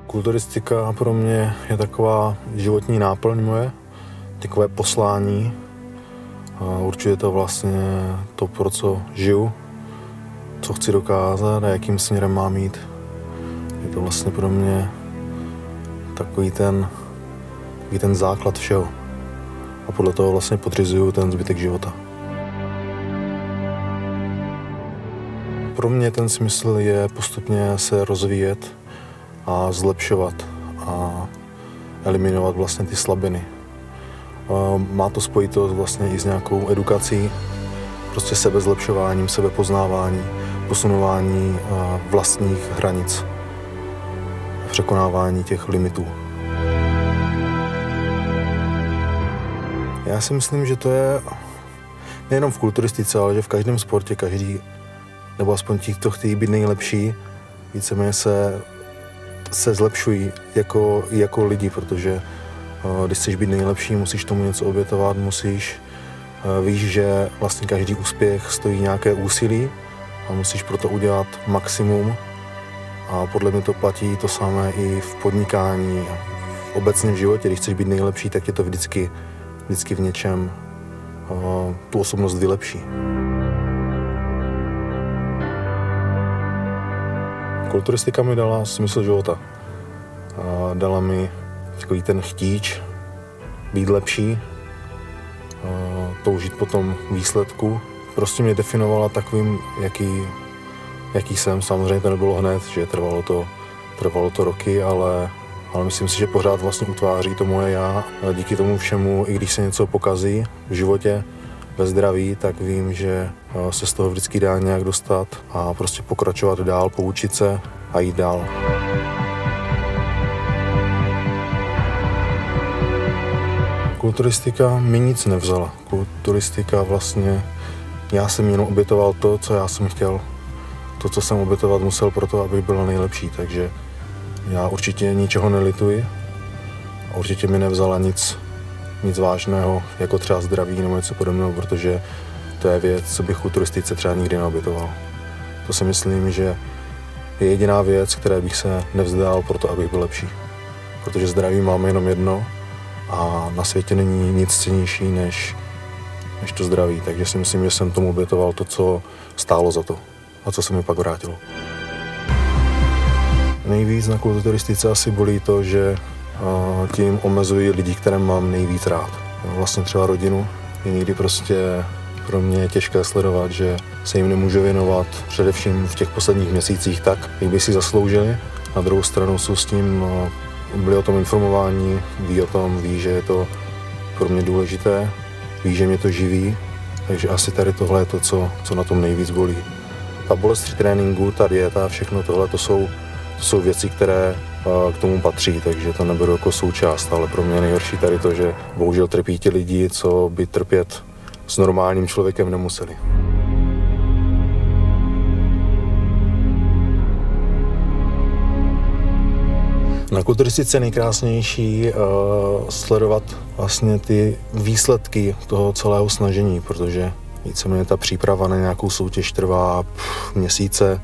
Kulturistika pro mě je taková životní náplň moje, takové poslání. Určitě to vlastně to, pro co žiju, co chci dokázat a jakým směrem mám jít. Je to vlastně pro mě takový ten základ všeho. A podle toho vlastně podřizuju ten zbytek života. Pro mě ten smysl je postupně se rozvíjet a zlepšovat a eliminovat vlastně ty slabiny. Má to spojitost vlastně i s nějakou edukací, prostě sebezlepšováním, sebepoznáváním, posunování vlastních hranic, překonávání těch limitů. Já si myslím, že to je nejenom v kulturistice, ale že v každém sportě každý, nebo aspoň ti, kdo chtějí být nejlepší, víceméně se zlepšují jako lidi, protože když chceš být nejlepší, musíš tomu něco obětovat, víš, že vlastně každý úspěch stojí nějaké úsilí a musíš proto udělat maximum. A podle mě to platí to samé i v podnikání, obecně v životě. Když chceš být nejlepší, tak je to vždycky v něčem tu osobnost vylepší. Kulturistika mi dala smysl života. Dala mi takový ten chtíč být lepší, toužit po tom výsledku. Prostě mě definovala takovým, jaký jsem. Samozřejmě to nebylo hned, že trvalo to roky, ale myslím si, že pořád vlastně utváří to moje já. A díky tomu všemu, i když se něco pokazí v životě, ve zdraví, tak vím, že se z toho vždycky dá nějak dostat a prostě pokračovat dál, poučit se a jít dál. Kulturistika mi nic nevzala. Kulturistika vlastně, já jsem jenom obětoval to, co já jsem chtěl. To, co jsem obětovat musel pro to, abych byl nejlepší, takže já určitě ničeho nelituji a určitě mi nevzala nic vážného, jako třeba zdraví nebo něco podobného, protože to je věc, co bych kulturistice třeba nikdy neobětoval. To si myslím, že je jediná věc, které bych se nevzdal proto, abych byl lepší. Protože zdraví máme jenom jedno a na světě není nic cennější než to zdraví. Takže si myslím, že jsem tomu obětoval to, co stálo za to a co se mi pak vrátilo. Nejvíc na kulturistice asi bolí to, že tím omezují lidi, které mám nejvíc rád. Vlastně třeba rodinu je někdy prostě pro mě těžké sledovat, že se jim nemůžu věnovat především v těch posledních měsících tak, jak by si zasloužili. Na druhou stranu jsou s tím, byli o tom informováni, ví, že je to pro mě důležité, ví, že mě to živí, takže asi tady tohle je to, co na tom nejvíc bolí. Ta bolest při tréninku, ta dieta, všechno tohle, to jsou věci, které k tomu patří, takže to neberu jako součást, ale pro mě je nejhorší tady to, že bohužel trpí ti lidi, co by trpět s normálním člověkem nemuseli. Na kulturistice je nejkrásnější sledovat vlastně ty výsledky toho celého snažení, protože víceméně ta příprava na nějakou soutěž trvá měsíce,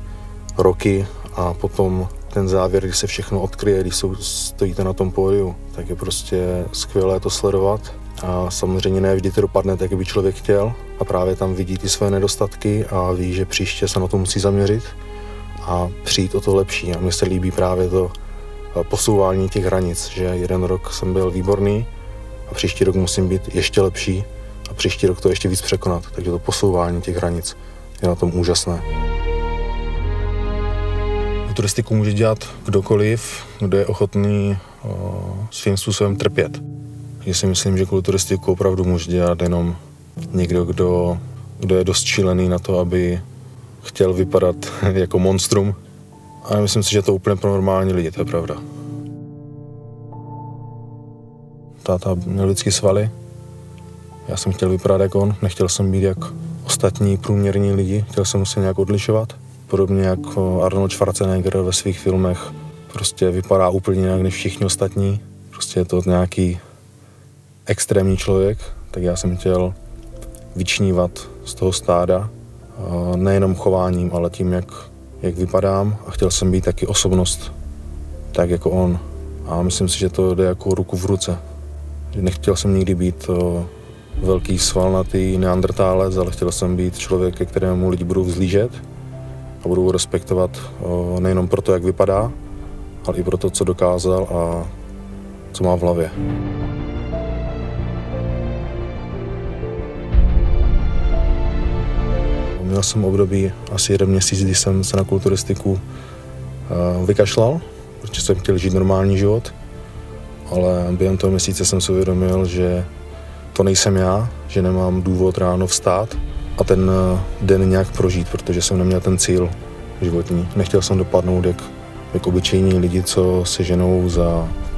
roky a potom ten závěr, když se všechno odkryje, když stojíte na tom pódiu, tak je prostě skvělé to sledovat. A samozřejmě ne vždy to dopadne tak, jak by člověk chtěl a právě tam vidí ty své nedostatky a ví, že příště se na to musí zaměřit a přijít o to lepší. A mně se líbí právě to posouvání těch hranic, že jeden rok jsem byl výborný a příští rok musím být ještě lepší a příští rok to ještě víc překonat. Takže to posouvání těch hranic je na tom úžasné. Kulturistiku může dělat kdokoliv, kdo je ochotný svým způsobem trpět. Takže si myslím, že kulturistiku opravdu může dělat jenom někdo, kdo je dost šílený na to, aby chtěl vypadat jako monstrum. A myslím si, že to úplně pro normální lidi, to je pravda. Táta měl vždycky svaly. Já jsem chtěl vypadat jak on, nechtěl jsem být jak ostatní průměrní lidi, chtěl jsem se nějak odlišovat. Podobně jako Arnold Schwarzenegger ve svých filmech prostě vypadá úplně jinak než všichni ostatní. Prostě je to nějaký extrémní člověk, tak já jsem chtěl vyčnívat z toho stáda, nejenom chováním, ale tím, jak vypadám a chtěl jsem být taky osobnost tak jako on. A myslím si, že to jde jako ruku v ruce. Nechtěl jsem nikdy být velký svalnatý neandrtálec, ale chtěl jsem být člověk, ke kterému lidi budou vzlížet a budou respektovat nejenom pro to, jak vypadá, ale i pro to, co dokázal a co má v hlavě. Měl jsem období asi 1 měsíc, kdy jsem se na kulturistiku vykašlal, protože jsem chtěl žít normální život, ale během toho měsíce jsem si uvědomil, že to nejsem já, že nemám důvod ráno vstát a ten den nějak prožít, protože jsem neměl ten cíl životní. Nechtěl jsem dopadnout jak obyčejní lidi, co se ženou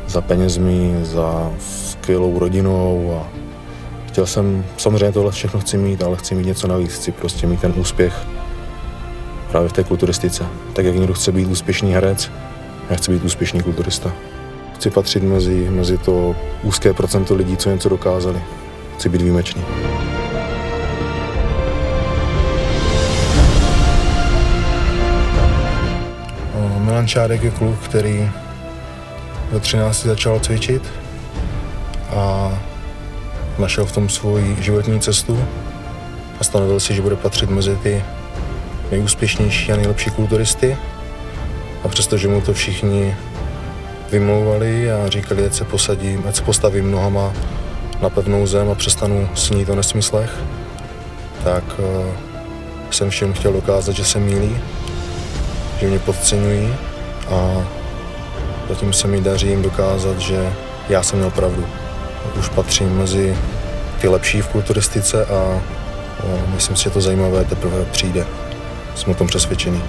za penězmi, za skvělou rodinou. A chtěl jsem, samozřejmě tohle všechno chci mít, ale chci mít něco navíc, chci prostě mít ten úspěch právě v té kulturistice. Tak jak někdo chce být úspěšný herec, já chci být úspěšný kulturista. Chci patřit mezi to úzké procento lidí, co něco dokázali. Chci být výjimečný. Milan Čárek je kluk, který ve 13 začal cvičit a našel v tom svoji životní cestu a stanovil si, že bude patřit mezi ty nejúspěšnější a nejlepší kulturisty. A přestože mu to všichni vymlouvali a říkali, ať se postavím nohama na pevnou zem a přestanu snít o nesmyslech, tak jsem všem chtěl dokázat, že se mýlí, že mě podceňují a zatím se mi daří jim dokázat, že já jsem měl pravdu. Už patřím mezi ty lepší v kulturistice a myslím si, že to zajímavé teprve přijde. Jsem o tom přesvědčený.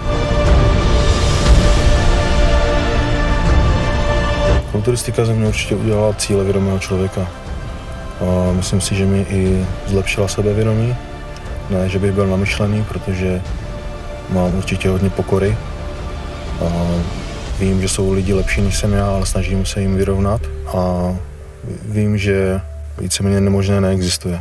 Kulturistika ze mě určitě udělala cílevědomého člověka. A myslím si, že mi i zlepšila sebevědomí. Ne, že bych byl namyšlený, protože mám určitě hodně pokory. A vím, že jsou lidi lepší než jsem já, ale snažím se jim vyrovnat. A vím, že víceméně nemožné neexistuje.